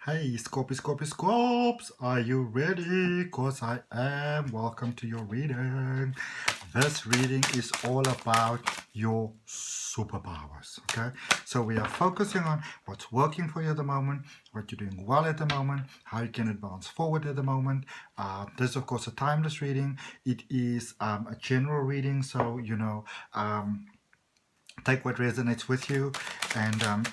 Hey, Scorpios, are you ready? Because I am. Welcome to your reading. This reading is all about your superpowers, okay? So we are focusing on what's working for you at the moment, what you're doing well at the moment, how you can advance forward at the moment. This is, of course, a timeless reading. It is a general reading, so, take what resonates with you. And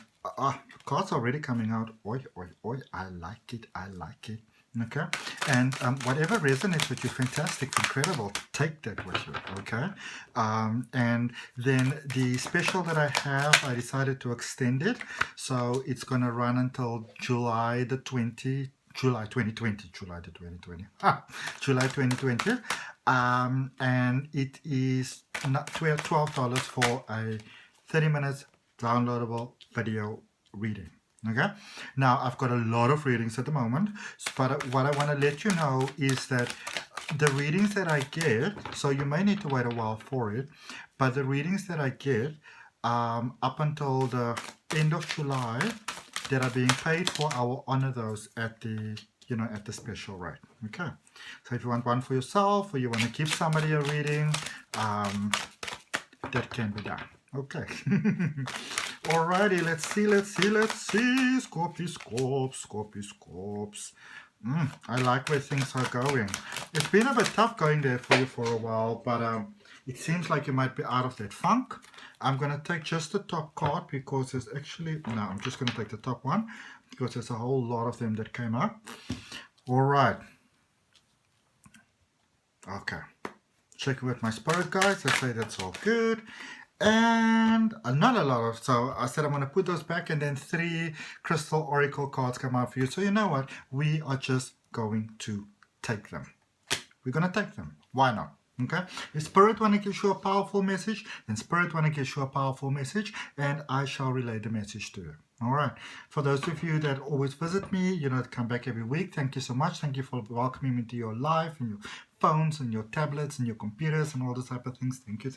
cards already coming out. Oi, oi, oi. I like it. I like it. Okay. And whatever resonates with you, fantastic, incredible. Take that with you. Okay. And then the special that I have, I decided to extend it. So it's going to run until July 2020. July 2020. July 2020. And it is not $12 for a 30 minutes downloadable video reading. Okay, now I've got a lot of readings at the moment, but what I want to let you know is that the readings that I get, so you may need to wait a while for it, but the readings that I get up until the end of July that are being paid for, I will honor those at the at the special rate. Okay, so if you want one for yourself or you want to give somebody a reading, that can be done. Okay. Alrighty, let's see. Scorpios. I like where things are going. It's been a bit tough going there for you for a while, but it seems like you might be out of that funk. I'm going to take just the top card because there's actually... No, I'm just going to take the top one because there's a whole lot of them that came up. Alright. Okay. Check with my spirit guides. They say that's all good. And not a lot of, so I said I'm going to put those back, and then 3 crystal oracle cards come out for you. So you know what? We are just going to take them. We're going to take them. Why not? Okay? If Spirit want to give you a powerful message, then Spirit want to give you a powerful message, and I shall relay the message to you. All right. For those of you that always visit me, come back every week, thank you so much. Thank you for welcoming me to your life and your phones and your tablets and your computers and all those type of things. Thank you.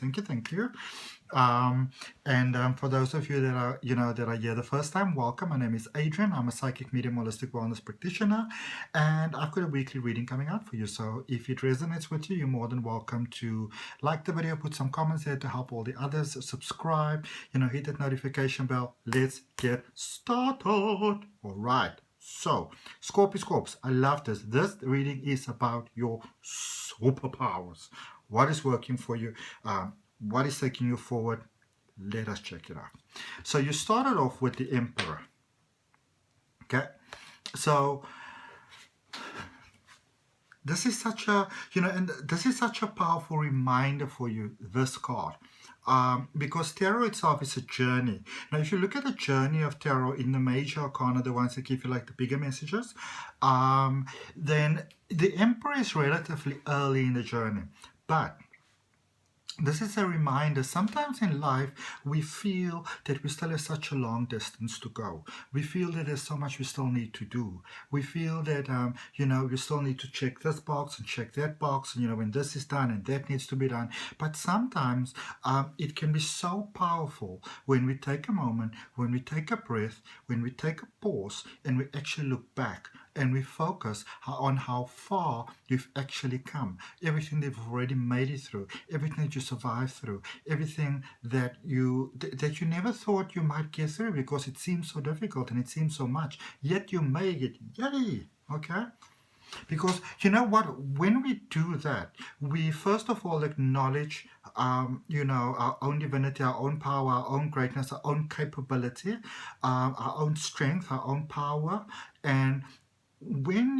For those of you that are that are here the first time, welcome. My name is Adrian. I'm a psychic medium holistic wellness practitioner, and I've got a weekly reading coming out for you. So if it resonates with you, you're more than welcome to like the video, put some comments there to help all the others, subscribe, hit that notification bell. Let's get started. All right. So, Scorpios, I love this. This reading is about your superpowers. What is working for you? What is taking you forward? Let us check it out. So you started off with the Emperor. Okay? So this is such a, and this is such a powerful reminder for you, this card. Because tarot itself is a journey. Now, if you look at the journey of tarot in the major arcana, the ones that give you like the bigger messages, then the Emperor is relatively early in the journey. But this is a reminder. Sometimes in life, we feel that we still have such a long distance to go. We feel that there's so much we still need to do. We feel that, we still need to check this box and check that box, and, when this is done and that needs to be done. But sometimes it can be so powerful when we take a moment, when we take a breath, when we take a pause, and we actually look back and we focus on how far you've actually come, everything that you've already made it through, everything that you survived through, everything that you never thought you might get through because it seems so difficult and it seems so much, yet you made it. Yay! Okay? Because you know what, when we do that, we first of all acknowledge our own divinity, our own power, our own greatness, our own capability, our own strength, our own power. And when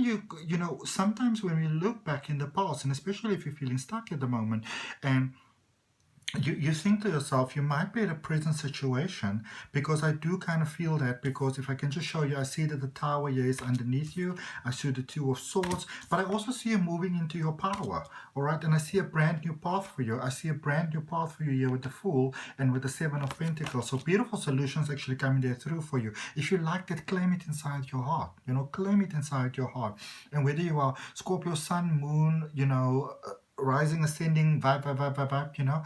sometimes when we look back in the past, and especially if you're feeling stuck at the moment, and you think to yourself, you might be in a prison situation, because I do kind of feel that, because if I can just show you, I see that the tower here is underneath you. I see the 2 of swords, but I also see you moving into your power, all right? And I see a brand new path for you. I see a brand new path for you here with the Fool and with the 7 of Pentacles. So beautiful solutions actually coming there through for you. If you like that, claim it inside your heart, claim it inside your heart. And whether you are Scorpio, Sun, Moon, rising, ascending, vibe,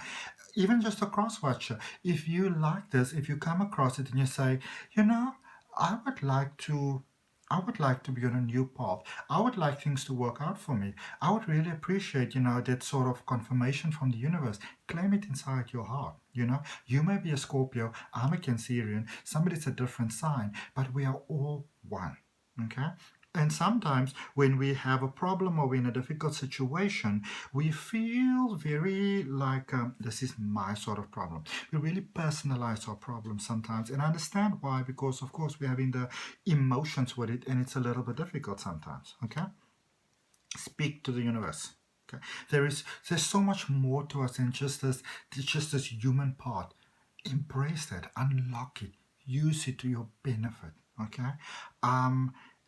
even just a cross watcher, if you like this, if you come across it and you say, I would like to I would like to be on a new path. I would like things to work out for me. I would really appreciate, that sort of confirmation from the universe. Claim it inside your heart. You may be a Scorpio, I'm a Cancerian, somebody's a different sign, but we are all one. Okay? And sometimes when we have a problem or we're in a difficult situation, we feel very like this is my sort of problem. We really personalize our problems sometimes. And I understand why, because of course we're having the emotions with it and it's a little bit difficult sometimes. Okay? Speak to the universe. Okay? There's so much more to us than just this human part. Embrace that, unlock it, use it to your benefit. Okay?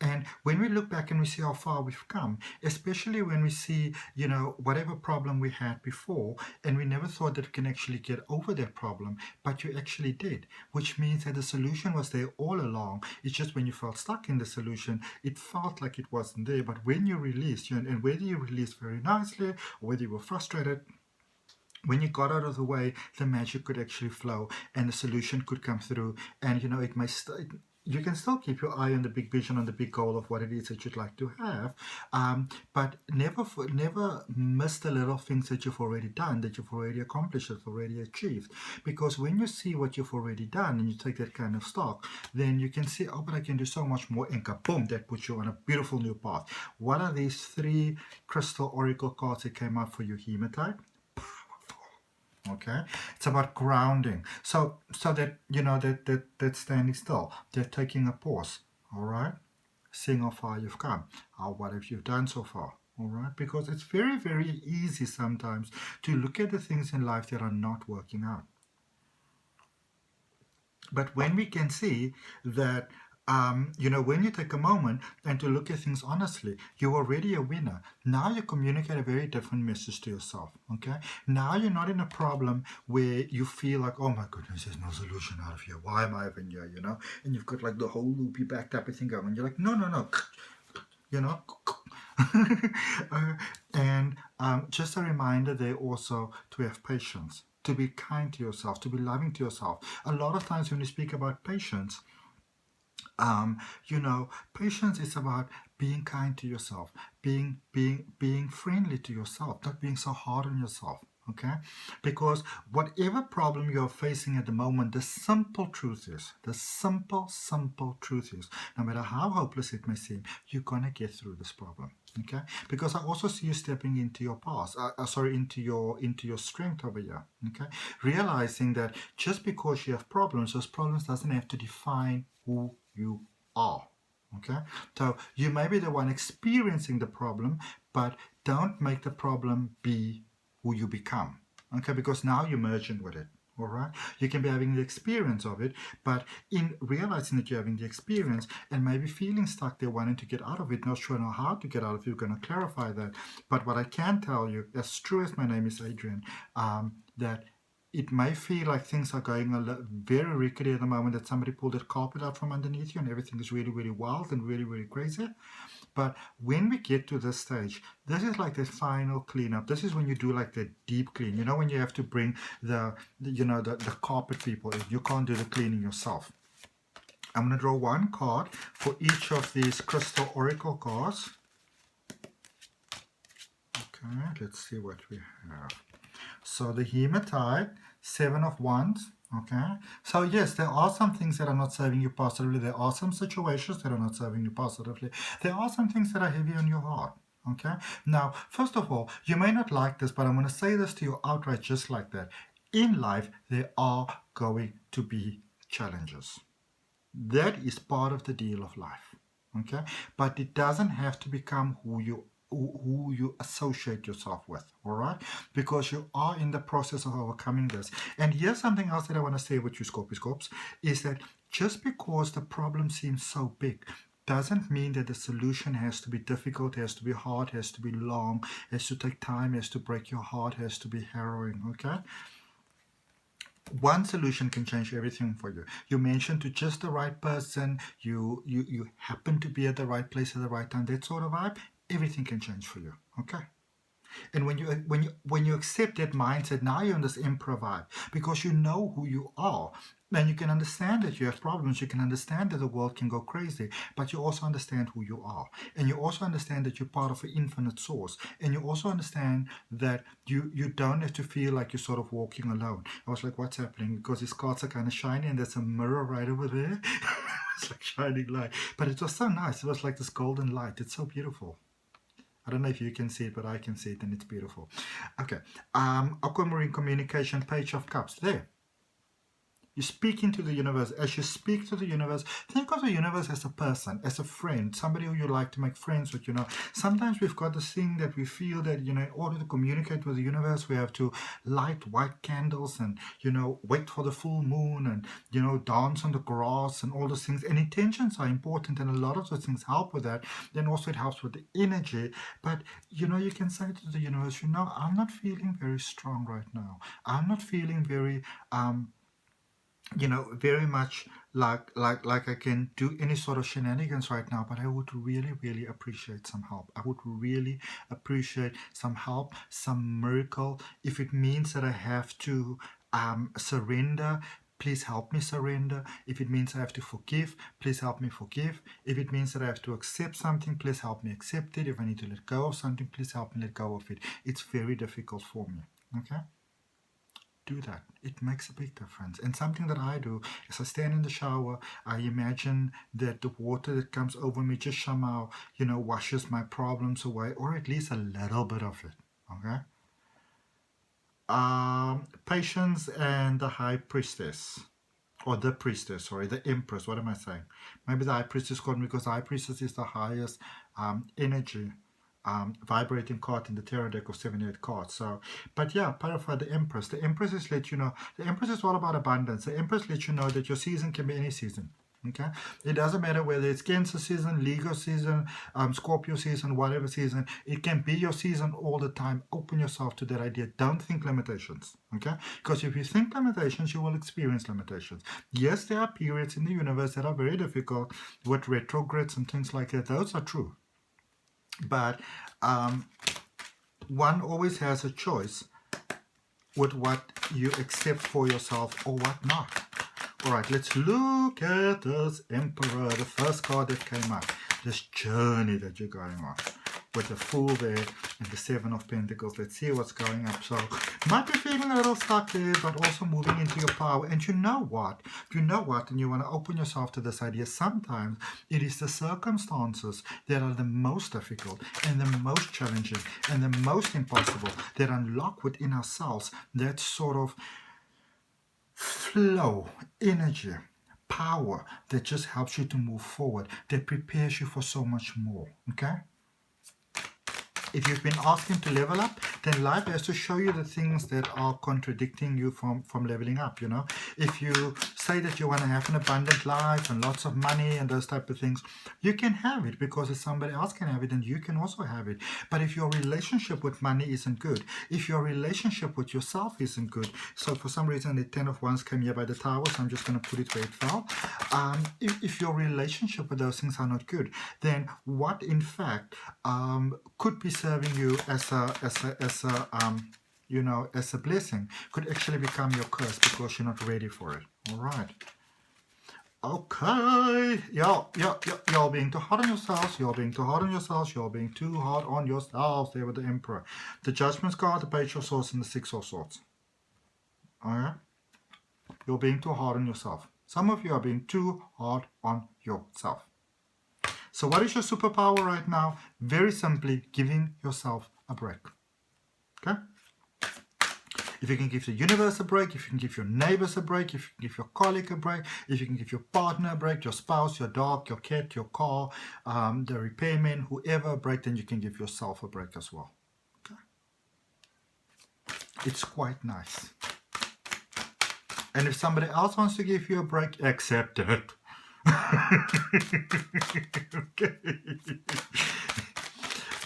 And when we look back and we see how far we've come, especially when we see, whatever problem we had before, and we never thought that we can actually get over that problem, but you actually did, which means that the solution was there all along. It's just when you felt stuck in the solution, it felt like it wasn't there. But when you released, and whether you released very nicely, or whether you were frustrated, when you got out of the way, the magic could actually flow and the solution could come through. And it may you can still keep your eye on the big vision, on the big goal of what it is that you'd like to have, but never miss the little things that you've already done, that you've already accomplished, that you've already achieved. Because when you see what you've already done and you take that kind of stock, then you can see, oh, but I can do so much more, and boom, that puts you on a beautiful new path. What are these 3 crystal oracle cards that came out for you, Hematite? Okay, it's about grounding, so that that standing still, they're taking a pause. All right, seeing how far you've come, what have you done so far. All right, because it's very, very easy sometimes to look at the things in life that are not working out. But when we can see that, when you take a moment and to look at things honestly, you're already a winner. Now you communicate a very different message to yourself. Okay. Now you're not in a problem where you feel like, oh my goodness, there's no solution out of here. Why am I even here? And you've got like the whole loopy backed up thing going. You're like, no. And just a reminder there also to have patience, to be kind to yourself, to be loving to yourself. A lot of times when we speak about patience, patience is about being kind to yourself, being friendly to yourself, not being so hard on yourself. Okay, because whatever problem you're facing at the moment, the simple truth is, simple truth is, no matter how hopeless it may seem, you're gonna get through this problem. Okay, because I also see you stepping into your past, into your strength over here. Okay, realizing that just because you have problems, those problems doesn't have to define who you are. Okay, so you may be the one experiencing the problem, but don't make the problem be who you become. Okay, because now you're merging with it. All right, you can be having the experience of it, but in realizing that you're having the experience and maybe feeling stuck there, wanting to get out of it, not sure how to get out of it, you're going to clarify that. But what I can tell you, as true as my name is Adrian, that it may feel like things are going very rickety at the moment, that somebody pulled that carpet out from underneath you and everything is really, really wild and really, really crazy. But when we get to this stage, this is like the final cleanup. This is when you do like the deep clean. When you have to bring the carpet people in. You can't do the cleaning yourself. I'm going to draw one card for each of these crystal oracle cards. Okay, let's see what we have. So the Hematite, 7 of Wands. Okay, so yes, there are some things that are not serving you positively. There are some situations that are not serving you positively. There are some things that are heavy on your heart. Okay, now, first of all, you may not like this, but I'm going to say this to you outright just like that. In life, there are going to be challenges. That is part of the deal of life. Okay, but it doesn't have to become who you associate yourself with, all right? Because you are in the process of overcoming this. And here's something else that I want to say with you, Scorpios, is that just because the problem seems so big doesn't mean that the solution has to be difficult, has to be hard, has to be long, has to take time, has to break your heart, has to be harrowing, okay? One solution can change everything for you. You mentioned to just the right person, you happen to be at the right place at the right time, that sort of vibe, everything can change for you. Okay, And when you accept that mindset, now you're in this emperor vibe because you know who you are. And you can understand that you have problems. You can understand that the world can go crazy, but you also understand who you are. And you also understand that you're part of an infinite source. And you also understand that you don't have to feel like you're sort of walking alone. I was like, what's happening? Because these cards are kind of shiny and there's a mirror right over there. It's like shining light. But it was so nice. It was like this golden light. It's so beautiful. I don't know if you can see it, but I can see it and it's beautiful. Okay. Aquamarine communication, Page of Cups. There. You speak into the universe. As you speak to the universe, think of the universe as a person, as a friend, somebody who you like to make friends with. Sometimes we've got this thing that we feel that, in order to communicate with the universe, we have to light white candles and, wait for the full moon and, dance on the grass and all those things. And intentions are important, and a lot of those things help with that. Then also it helps with the energy. But, you can say to the universe, I'm not feeling very strong right now. I'm not feeling very, very much like I can do any sort of shenanigans right now, but I would really, really appreciate some help. I would really appreciate some help, some miracle. If it means that I have to surrender, please help me surrender. If it means I have to forgive, please help me forgive. If it means that I have to accept something, please help me accept it. If I need to let go of something, please help me let go of it. It's very difficult for me. Okay? Do that. It makes a big difference. And something that I do is I stand in the shower, I imagine that the water that comes over me just somehow, washes my problems away, or at least a little bit of it. Okay? Patience and the High Priestess. Or the Priestess, sorry, the Empress. What am I saying? Maybe the High Priestess called me because the High Priestess is the highest energy vibrating card in the tarot deck of 78 cards. So, but yeah, Parafra, the Empress. The Empress is let you know. The Empress is all about abundance. The Empress lets you know that your season can be any season. Okay, it doesn't matter whether it's Cancer season, Leo season, Scorpio season, whatever season. It can be your season all the time. Open yourself to that idea. Don't think limitations. Okay, because if you think limitations, you will experience limitations. Yes, there are periods in the universe that are very difficult with retrogrades and things like that. Those are true. But one always has a choice with what you accept for yourself or what not. All right, let's look at this Emperor, the first card that came up. This journey that you're going on with the Fool there and the Seven of Pentacles. Let's see what's going up. So you might be feeling a little stuck there, but also moving into your power. And you know what? And you want to open yourself to this idea. Sometimes it is the circumstances that are the most difficult and the most challenging and the most impossible that unlock within ourselves that sort of flow, energy, power that just helps you to move forward, that prepares you for so much more. Okay? If you've been asking to level up, then life has to show you the things that are contradicting you from leveling up. If you say that you want to have an abundant life and lots of money and those type of things, you can have it because if somebody else can have it, then you can also have it. But if your relationship with money isn't good, if your relationship with yourself isn't good, so for some reason the 10 of Wands came here by the Tower, so I'm just going to put it where it fell. If your relationship with those things are not good, then what in fact could be serving you as a blessing could actually become your curse because you're not ready for it. All right. Okay. You're being too hard on yourselves. You're being too hard on yourselves. You're being too hard on yourselves. There with the Emperor, the Judgment card, the Page of Swords, and the Six of Swords. All right. You're being too hard on yourself. Some of you are being too hard on yourself. So what is your superpower right now? Very simply, giving yourself a break. Okay? If you can give the universe a break, if you can give your neighbors a break, if you can give your colleague a break, if you can give your partner a break, your spouse, your dog, your cat, your car, the repairman, whoever a break, then you can give yourself a break as well. Okay? It's quite nice. And if somebody else wants to give you a break, accept it. Okay.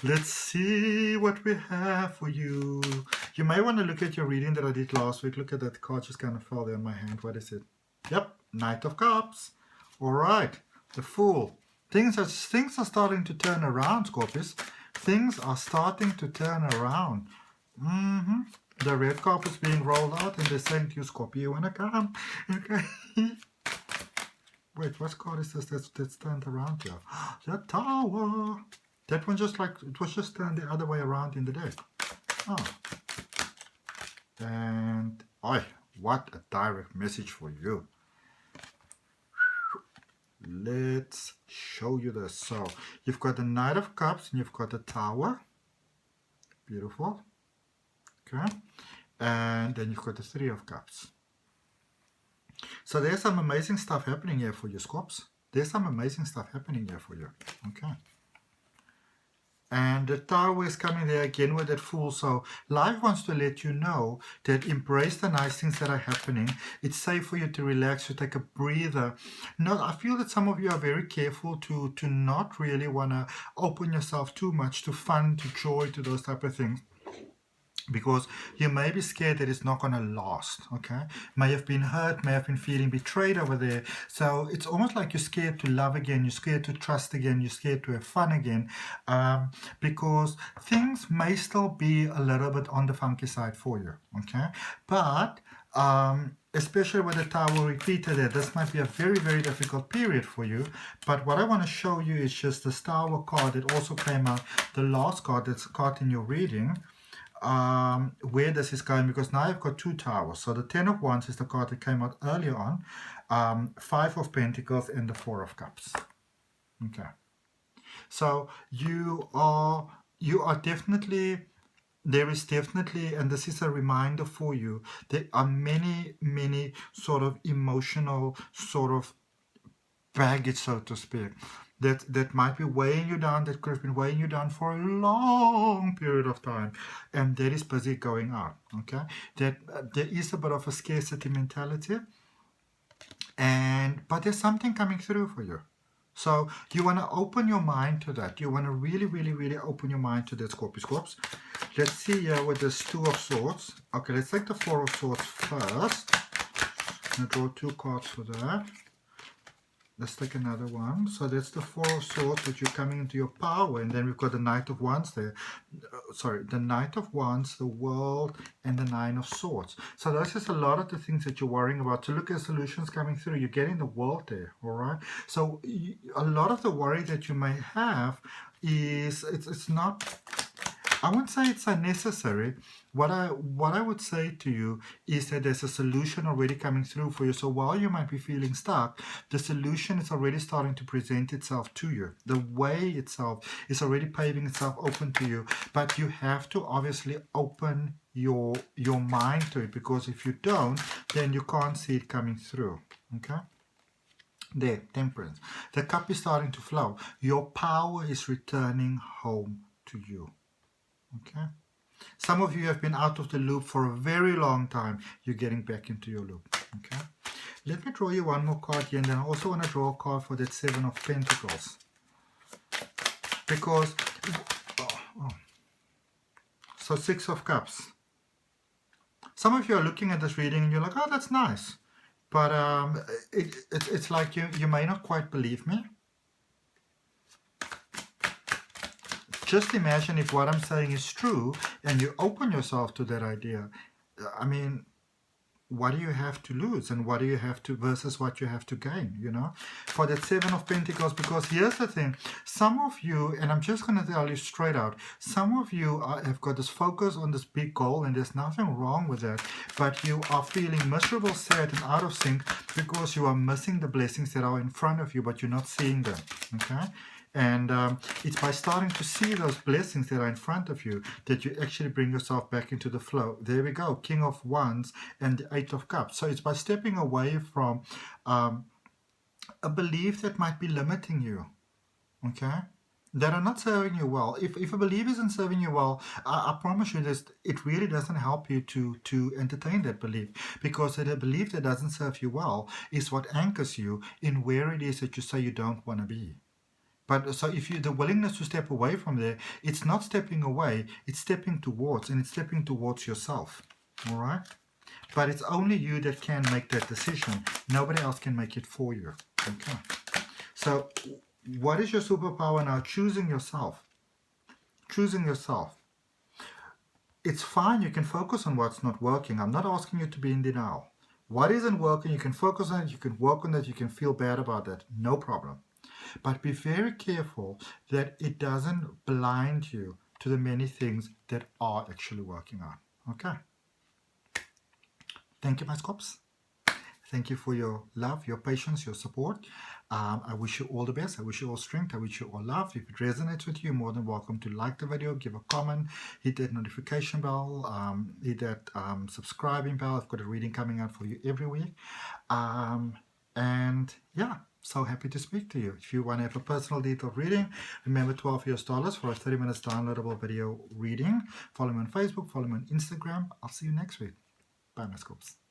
Let's see what we have for you. You may want to look at your reading that I did last week. Look at that card just kind of fell there in my hand. What is it? Yep, Knight of Cups. All right, the Fool. Things are starting to turn around, Scorpius. things are starting to turn around. The red carpet's being rolled out and they're saying to you, Scorpio, you want to come? Okay. Wait, what card is this that's turned around here? The Tower. That one just like, it was just turned the other way around in the deck. Oh. And, oi, what a direct message for you. Let's show you this. So, you've got the Knight of Cups and you've got the Tower. Beautiful. Okay. And then you've got the Three of Cups. So there's some amazing stuff happening here for you, Scorps. There's some amazing stuff happening here for you. Okay. And the Tower is coming there again with that Fool. So life wants to let you know that embrace the nice things that are happening. It's safe for you to relax, to take a breather. No, I feel that some of you are very careful to not really want to open yourself too much to fun, to joy, to those type of things. Because you may be scared that it's not going to last, okay? May have been hurt, may have been feeling betrayed over there. So it's almost like you're scared to love again, you're scared to trust again, you're scared to have fun again, because things may still be a little bit on the funky side for you, okay? But especially with the Tower repeated there, this might be a very, very difficult period for you. But what I want to show you is just the Tower card that also came out, the last card that's caught in your reading. Where this is going, because now I've got two Towers. So the Ten of Wands is the card that came out earlier on, Five of Pentacles and the Four of Cups. Okay, so you are definitely, there is definitely, and this is a reminder for you, there are many sort of emotional sort of baggage, so to speak, that might be weighing you down, that could have been weighing you down for a long period of time, and that is busy going out, okay? That there is a bit of a scarcity mentality, but there's something coming through for you. So you want to open your mind to that. You want to really open your mind to that, Scorpios. Let's see here with this Two of Swords. Okay, let's take the Four of Swords first. I'm going to draw two cards for that. Let's take another one. So that's the Four of Swords, which you're coming into your power. And then we've got the Knight of Wands there. Sorry, the Knight of Wands, the World, and the Nine of Swords. So that's just a lot of the things that you're worrying about. To look at solutions coming through, you're getting the World there, all right? So a lot of the worry that you may have is, it's not, I wouldn't say it's unnecessary. What I would say to you is that there's a solution already coming through for you. So while you might be feeling stuck, the solution is already starting to present itself to you. The way itself is already paving itself open to you. But you have to obviously open your mind to it, because if you don't, then you can't see it coming through. Okay? There, Temperance. The cup is starting to flow. Your power is returning home to you. Okay? Some of you have been out of the loop for a very long time. You're getting back into your loop. Okay? Let me draw you one more card here, and then I also want to draw a card for that Seven of Pentacles. Because, so Six of Cups. Some of you are looking at this reading and you're like, oh, that's nice. But it's like you may not quite believe me. Just imagine if what I'm saying is true and you open yourself to that idea. I mean, what do you have to lose, and what do you have to versus what you have to gain, you know? For that Seven of Pentacles, because here's the thing. Some of you, and I'm just going to tell you straight out, some of you have got this focus on this big goal, and there's nothing wrong with that, but you are feeling miserable, sad, and out of sync because you are missing the blessings that are in front of you, but you're not seeing them, okay? And it's by starting to see those blessings that are in front of you that you actually bring yourself back into the flow. There we go, King of Wands and the Eight of Cups. So it's by stepping away from a belief that might be limiting you, okay, that are not serving you well. If a belief isn't serving you well, I promise you this, it really doesn't help you to entertain that belief, because the belief that doesn't serve you well is what anchors you in where it is that you say you don't want to be. But so if you the willingness to step away from there, it's not stepping away, it's stepping towards, and it's stepping towards yourself. All right? But it's only you that can make that decision. Nobody else can make it for you. Okay. So what is your superpower now? Choosing yourself. choosing yourself. It's fine, you can focus on what's not working. I'm not asking you to be in denial. What isn't working, you can focus on it, you can work on it, you can feel bad about that, no problem. But be very careful that it doesn't blind you to the many things that are actually working out. Okay? Thank you, my Scorps. Thank you for your love, your patience, your support. I wish you all the best. I wish you all strength. I wish you all love. If it resonates with you, you're more than welcome to like the video, give a comment, hit that notification bell, hit that subscribing bell. I've got a reading coming out for you every week. And yeah, so happy to speak to you. If you want to have a personal detailed reading, remember $12 for a 30 minutes downloadable video reading. Follow me on Facebook, follow me on Instagram. I'll see you next week. Bye, my Scorps.